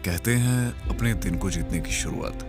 कहते हैं अपने दिन को जीतने की शुरुआत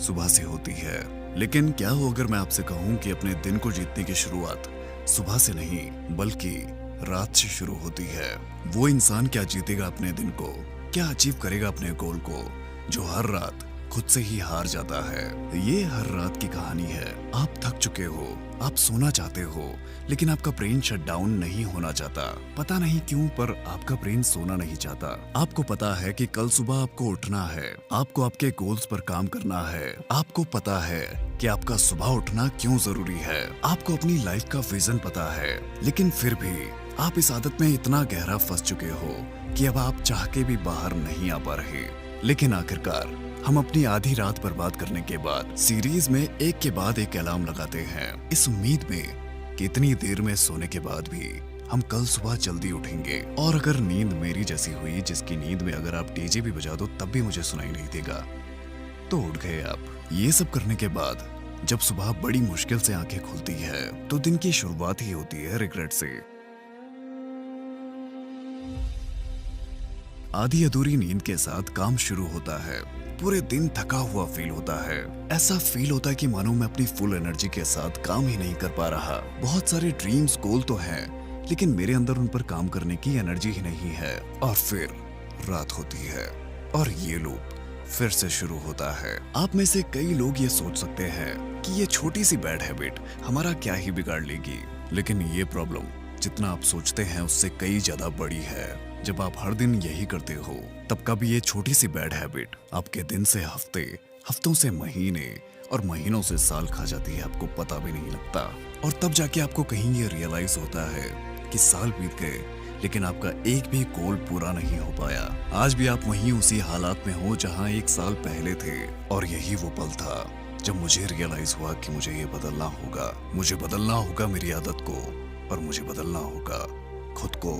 सुबह से होती है। लेकिन क्या हो अगर मैं आपसे कहूं कि अपने दिन को जीतने की शुरुआत सुबह से नहीं बल्कि रात से शुरू होती है। वो इंसान क्या जीतेगा अपने दिन को, क्या अचीव करेगा अपने गोल को, जो हर रात खुद से ही हार जाता है। ये हर रात की कहानी है। आप थक चुके हो, आप सोना चाहते हो, लेकिन आपका ब्रेन शट डाउन नहीं होना चाहता। पता नहीं क्यों पर आपका ब्रेन सोना नहीं चाहता। आपको पता है कि कल सुबह आपको उठना है, आपको आपके गोल्स पर काम करना है। आपको पता है कि आपका सुबह उठना क्यों जरूरी है। आपको अपनी लाइफ का विजन पता है, लेकिन फिर भी आप इस आदत में इतना गहरा फंस चुके हो कि अब आप चाह के भी बाहर नहीं आ पा रहे। लेकिन आखिरकार हम अपनी आधी रात बर्बाद करने के बाद सीरीज में एक के बाद एक अलार्म लगाते हैं, इस उम्मीद में कि इतनी देर में सोने के बाद भी हम कल सुबह जल्दी उठेंगे। और अगर नींद मेरी जैसी हुई, जिसकी नींद में अगर आप डीजे भी बजा दो तब भी मुझे सुनाई नहीं देगा, तो उठ गए आप। ये सब करने के बाद जब सुबह बड़ी मुश्किल से आंखें खुलती है तो दिन की शुरुआत ही होती है रिग्रेट से। आधी अधूरी नींद के साथ काम शुरू होता है। पूरे दिन थका हुआ फील होता है। ऐसा फील होता है कि मानो मैं अपनी फुल एनर्जी के साथ काम ही नहीं कर पा रहा। बहुत सारे ड्रीम्स गोल तो हैं, लेकिन मेरे अंदर उन पर काम करने की एनर्जी ही नहीं है। और फिर रात होती है और ये लूप फिर से शुरू होता है। आप में से कई लोग ये सोच सकते हैं कि ये छोटी सी बैड हैबिट हमारा क्या ही बिगाड़ लेगी, लेकिन ये प्रॉब्लम जितना आप सोचते हैं उससे कई ज्यादा बड़ी है। जब आप हर दिन यही करते हो तब कभी ये छोटी सी बैड हैबिट आपके दिन से हफ्ते, हफ्तों से महीने और महीनों से साल खा जाती है, आपको पता भी नहीं लगता। और तब जाके आपको कहीं ये रियलाइज होता है कि साल बीत गए लेकिन आपका एक भी गोल पूरा नहीं हो पाया। आज भी आप वहीं उसी हालात में हो जहां एक साल पहले थे। और यही वो पल था जब मुझे रियलाइज हुआ कि मुझे ये बदलना होगा। मुझे बदलना होगा मेरी आदत को, और मुझे बदलना होगा खुद को।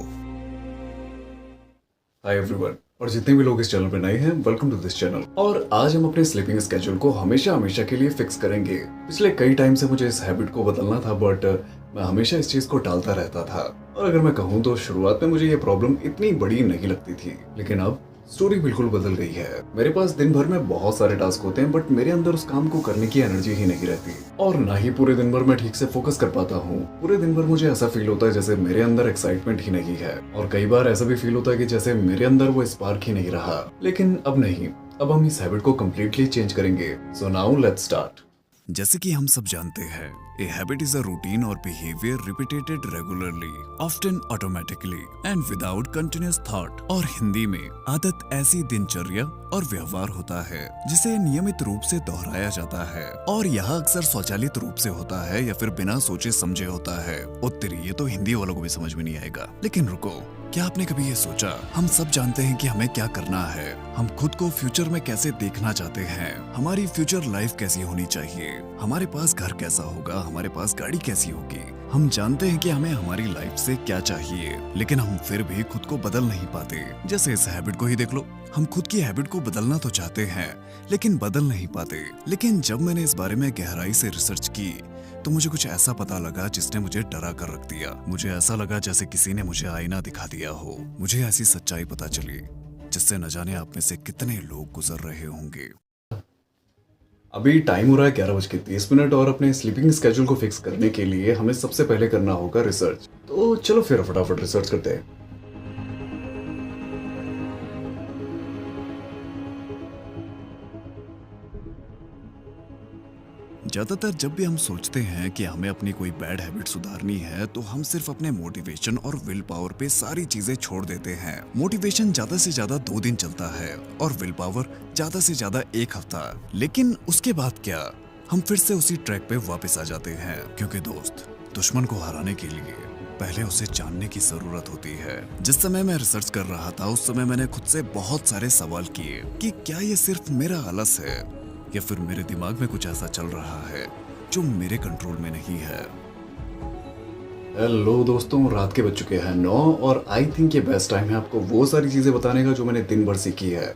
हाय एवरीवन, और जितने भी लोग इस चैनल पे नए हैं, वेलकम टू दिस चैनल। और आज हम अपने स्लीपिंग स्केड्यूल को हमेशा हमेशा के लिए फिक्स करेंगे। पिछले कई टाइम से मुझे इस हैबिट को बदलना था, बट मैं हमेशा इस चीज को टालता रहता था। और अगर मैं कहूँ तो शुरुआत में मुझे ये प्रॉब्लम इतनी बड़ी नहीं लगती थी, लेकिन अब स्टोरी बिल्कुल बदल गई है। मेरे पास दिन भर में बहुत सारे टास्क होते हैं, बट मेरे अंदर उस काम को करने की एनर्जी ही नहीं रहती, और ना ही पूरे दिन भर मैं ठीक से फोकस कर पाता हूँ। पूरे दिन भर मुझे ऐसा फील होता है जैसे मेरे अंदर एक्साइटमेंट ही नहीं है, और कई बार ऐसा भी फील होता है कि जैसे मेरे अंदर वो स्पार्क ही नहीं रहा। लेकिन अब नहीं, अब हम इस हैबिट को कम्प्लीटली चेंज करेंगे। So now let's start. जैसे कि हम सब जानते हैं, a habit is a routine और behaviour repeated regularly, often automatically and without continuous thought. और हिंदी में आदत ऐसी दिनचर्या और व्यवहार होता है जिसे नियमित रूप से दोहराया जाता है, और यह अक्सर स्वचालित रूप से होता है या फिर बिना सोचे समझे होता है। उत्तरी ये तो हिंदी वालों को भी समझ में नहीं आएगा, लेकिन रुको, क्या आपने कभी ये सोचा, हम सब जानते हैं कि हमें क्या करना है, हम खुद को फ्यूचर में कैसे देखना चाहते हैं, हमारी फ्यूचर लाइफ कैसी होनी चाहिए, हमारे पास घर कैसा होगा, हमारे पास गाड़ी कैसी होगी। हम जानते हैं कि हमें हमारी लाइफ से क्या चाहिए, लेकिन हम फिर भी खुद को बदल नहीं पाते। जैसे इस हैबिट को ही देख लो, हम खुद की हैबिट को बदलना तो चाहते हैं लेकिन बदल नहीं पाते। लेकिन जब मैंने इस बारे में गहराई से रिसर्च की तो मुझे कुछ ऐसा पता लगा जिसने मुझे डरा कर रख दिया। मुझे ऐसा लगा जैसे किसी ने मुझे आईना दिखा दिया हो। मुझे ऐसी सच्चाई पता चली जिससे न जाने आप में से कितने लोग गुजर रहे होंगे। अभी टाइम हो रहा है 11:30, और अपने स्लीपिंग स्केड्यूल को फिक्स करने के लिए हमें सबसे पहले करना होगा रिसर्च। तो चलो फिर फटाफट रिसर्च करते हैं। ज्यादातर जब भी हम सोचते हैं कि हमें अपनी कोई बैड हैबिट सुधारनी है तो हम सिर्फ अपने मोटिवेशन और विल पावर पे सारी चीजें छोड़ देते हैं। मोटिवेशन ज्यादा से ज्यादा 2 दिन चलता है और विल पावर ज्यादा से ज्यादा 1 हफ्ता। लेकिन उसके बाद क्या, हम फिर से उसी ट्रैक पे वापस आ जाते हैं, क्योंकि दोस्त, दुश्मन को हराने के लिए पहले उसे जानने की जरूरत होती है। जिस समय मैं रिसर्च कर रहा था उस समय मैंने खुद से बहुत सारे सवाल किए कि क्या ये सिर्फ मेरा आलस है या फिर मेरे दिमाग में कुछ ऐसा चल रहा है जो मेरे कंट्रोल में नहीं है। हेलो दोस्तों, रात के बज चुके हैं 9, और आई थिंक ये बेस्ट टाइम है आपको वो सारी चीजें बताने का जो मैंने दिन भर सीखी है।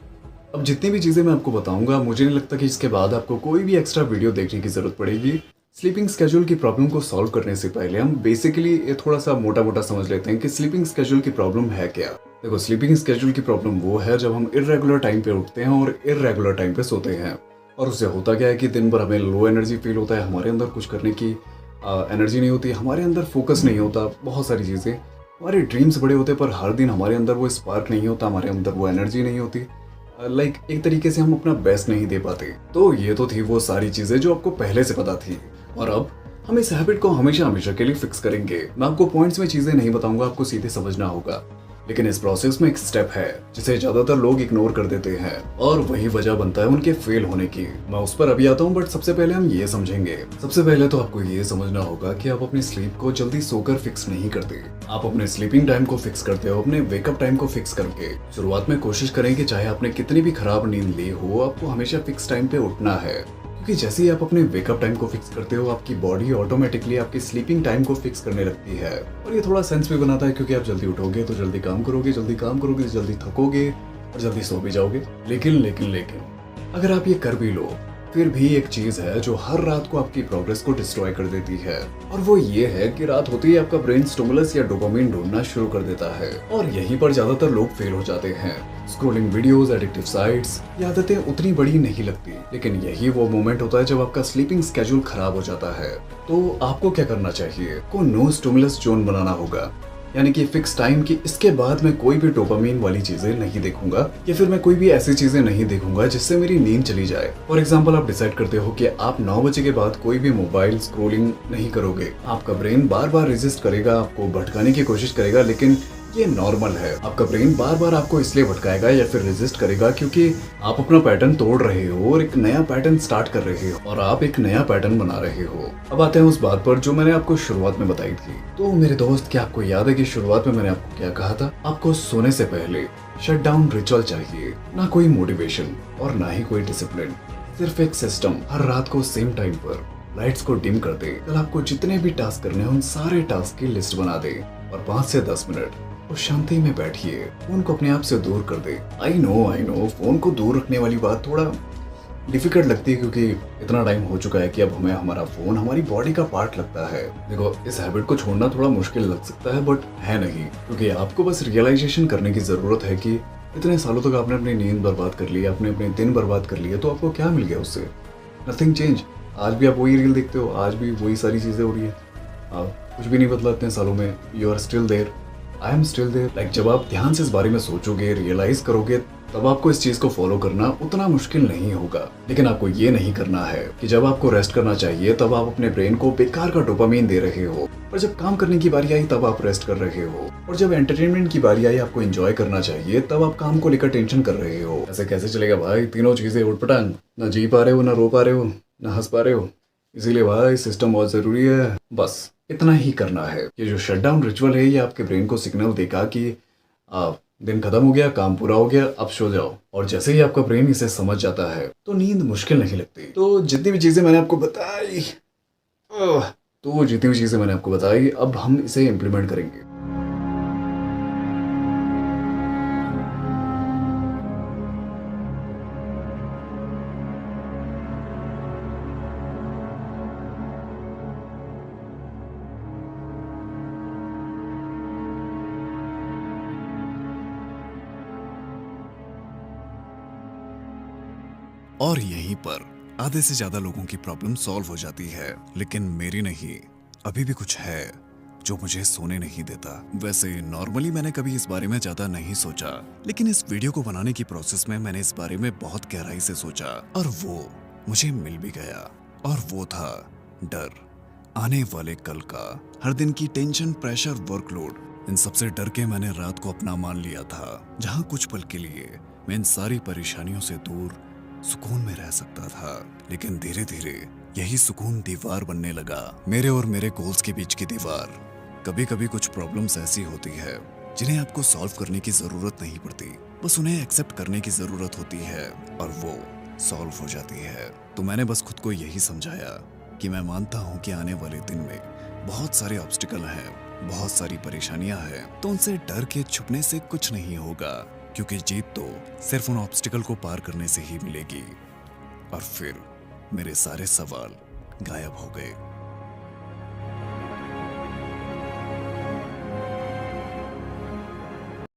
अब जितनी भी चीजें मैं आपको बताऊंगा, मुझे नहीं लगता कि इसके बाद आपको कोई भी एक्स्ट्रा वीडियो देखने की जरूरत पड़ेगी। स्लीपिंग स्केड्यूल की प्रॉब्लम को सॉल्व करने से पहले हम बेसिकली ये थोड़ा सा मोटा मोटा समझ लेते हैं कि स्लीपिंग स्केड्यूल की प्रॉब्लम है क्या। देखो, स्लीपिंग स्केड्यूल की प्रॉब्लम वो है जब हम इर्रेगुलर टाइम पे उठते हैं और इर्रेगुलर टाइम पे सोते हैं। और उससे होता क्या है कि दिन भर हमें लो एनर्जी फील होता है, हमारे अंदर कुछ करने की एनर्जी नहीं होती, हमारे अंदर फोकस नहीं होता, बहुत सारी चीज़ें। हमारे ड्रीम्स बड़े होते हैं पर हर दिन हमारे अंदर वो स्पार्क नहीं होता, हमारे अंदर वो एनर्जी नहीं होती। लाइक एक तरीके से हम अपना बेस्ट नहीं दे पाते। तो ये तो थी वो सारी चीज़ें जो आपको पहले से पता थी। और अब हम इस हैबिट को हमेशा हमेशा के लिए फिक्स करेंगे। मैं आपको पॉइंट्स में चीज़ें नहीं बताऊंगा, आपको सीधे समझना होगा। लेकिन इस प्रोसेस में एक स्टेप है जिसे ज्यादातर लोग इग्नोर कर देते हैं और वही वजह बनता है उनके फेल होने की। मैं उस पर अभी आता हूँ, बट सबसे पहले हम ये समझेंगे। सबसे पहले तो आपको ये समझना होगा कि आप अपनी स्लीप को जल्दी सोकर फिक्स नहीं करते। आप अपने स्लीपिंग टाइम को फिक्स करते हो अपने वेकअप टाइम को फिक्स करके। शुरुआत में कोशिश करें कि चाहे आपने कितनी भी खराब नींद ली हो, आपको हमेशा फिक्स टाइम पे उठना है। क्योंकि जैसे ही आप अपने वेकअप टाइम को फिक्स करते हो, आपकी बॉडी ऑटोमेटिकली आपकी स्लीपिंग टाइम को फिक्स करने लगती है। और ये थोड़ा सेंस भी बनाता है, क्योंकि आप जल्दी उठोगे तो जल्दी काम करोगे, जल्दी थकोगे और जल्दी सो भी जाओगे। लेकिन अगर आप ये कर भी लो, फिर भी एक चीज है जो हर रात को आपकी प्रोग्रेस को डिस्ट्रॉय कर देती है। और वो ये है कि रात होते ही आपका ब्रेन स्टिमुलस या डोपामिन ढूंढना शुरू कर देता है। और यहीं पर ज्यादातर लोग फेल हो जाते हैं। स्क्रोलिंग वीडियोस, एडिक्टिव साइट्स, ये आदतें उतनी बड़ी नहीं लगती, लेकिन यही वो मोमेंट होता है जब आपका स्लीपिंग स्केड्यूल खराब हो जाता है। तो आपको क्या करना चाहिए? को नो स्टिमुलस जोन बनाना होगा, यानी कि फिक्स टाइम की इसके बाद मैं कोई भी डोपामिन वाली चीजें नहीं देखूंगा, या फिर मैं कोई भी ऐसी चीजें नहीं देखूंगा जिससे मेरी नींद चली जाए। फॉर एग्जाम्पल, आप डिसाइड करते हो कि आप 9 बजे के बाद कोई भी मोबाइल स्क्रोलिंग नहीं करोगे। आपका ब्रेन बार बार रेजिस्ट करेगा, आपको भटकाने की कोशिश करेगा, लेकिन ये नॉर्मल है। आपका ब्रेन बार बार आपको इसलिए भटकाएगा या फिर रेजिस्ट करेगा क्योंकि आप अपना पैटर्न तोड़ रहे हो और एक नया पैटर्न स्टार्ट कर रहे हो, और आप एक नया पैटर्न बना रहे हो। अब आते हैं उस बात पर जो मैंने आपको शुरुआत में बताई थी। तो मेरे दोस्त, क्या आपको याद है कि शुरुआत में मैंने आपको क्या कहा था? आपको सोने से पहले शट डाउन रिचुअल चाहिए, ना कोई मोटिवेशन और ना ही कोई डिसिप्लिन, सिर्फ एक सिस्टम। हर रात को सेम टाइम पर लाइट्स को डिम कर दे। कल आपको जितने भी टास्क करने हैं उन सारे टास्क की लिस्ट बना दे और 5 से 10 मिनट और शांति में बैठिए। फोन को अपने आप से दूर कर दे। आई नो फोन को दूर रखने वाली बात थोड़ा डिफिकल्ट लगती है, क्योंकि इतना टाइम हो चुका है कि अब हमें हमारा फोन हमारी बॉडी का पार्ट लगता है। देखो, इस हैबिट को छोड़ना थोड़ा मुश्किल लग सकता है, बट है नहीं, क्योंकि आपको बस रियलाइजेशन करने की जरूरत है कि इतने सालों तक आपने अपनी नींद बर्बाद कर ली, आपने अपने दिन बर्बाद कर लिए, तो आपको क्या मिल गया उससे? Nothing change. आज भी आप वही रील देखते हो, आज भी वही सारी चीजें हो रही है, कुछ भी नहीं बदला इतने सालों में। You are still there, I am still there. Like जब आप ध्यान से इस बारे में सोचोगे, रियलाइज करोगे, तब आपको इस चीज को फॉलो करना उतना मुश्किल नहीं होगा। लेकिन आपको ये नहीं करना है कि जब आपको रेस्ट करना चाहिए तब आप अपने ब्रेन को बेकार का डोपामिन दे रहे हो, और जब काम करने की बारी आई तब आप रेस्ट कर रहे हो, और जब एंटरटेनमेंट की बारी आई आपको एंजॉय करना चाहिए तब आप काम को लेकर टेंशन कर रहे हो। ऐसे कैसे चलेगा भाई? तीनों चीजें उठपटांग, ना जी पा रहे हो, ना रो पा रहे हो, ना हंस पा रहे हो। इसीलिए भाई सिस्टम बहुत जरूरी है। बस इतना ही करना है। ये जो शटडाउन रिचुअल है, ये आपके ब्रेन को सिग्नल देगा कि आप दिन खत्म हो गया, काम पूरा हो गया, अब सो जाओ। और जैसे ही आपका ब्रेन इसे समझ जाता है तो नींद मुश्किल नहीं लगती। तो जितनी भी चीजें मैंने आपको बताई, अब हम इसे इम्प्लीमेंट करेंगे। और यहीं पर आधे से ज्यादा लोगों की प्रॉब्लम सॉल्व हो जाती है, लेकिन मेरी नहीं। अभी भी कुछ है जो मुझे सोने नहीं देता। वैसे नॉर्मली मैंने कभी इस बारे में ज्यादा नहीं सोचा, लेकिन इस वीडियो को बनाने की प्रोसेस में मैंने इस बारे में बहुत गहराई से सोचा, और वो मुझे मिल भी गया। और वो था डर, आने वाले कल का, हर दिन की टेंशन, प्रेशर, वर्कलोड। इन सबसे डर के मैंने रात को अपना मान लिया था, जहां कुछ पल के लिए मैं इन सारी परेशानियों से दूर सुकून में रह सकता था। लेकिन धीरे धीरे यही सुकून दीवार बनने लगा, मेरे और मेरे गोल्स के बीच की दीवार। कभी कभी कुछ प्रॉब्लम्स ऐसी होती है जिन्हें आपको सॉल्व करने की जरूरत नहीं पड़ती, बस उन्हें एक्सेप्ट करने की जरूरत होती है, और वो सॉल्व हो जाती है। तो मैंने बस खुद को यही समझाया कि मैं मानता हूँ कि आने वाले दिन में बहुत सारे ऑब्स्टिकल हैं, बहुत सारी परेशानियां हैं, तो उनसे डर के छुपने से कुछ नहीं होगा, क्योंकि जीत तो सिर्फ उन ऑब्स्टिकल को पार करने से ही मिलेगी। और फिर मेरे सारे सवाल गायब हो गए।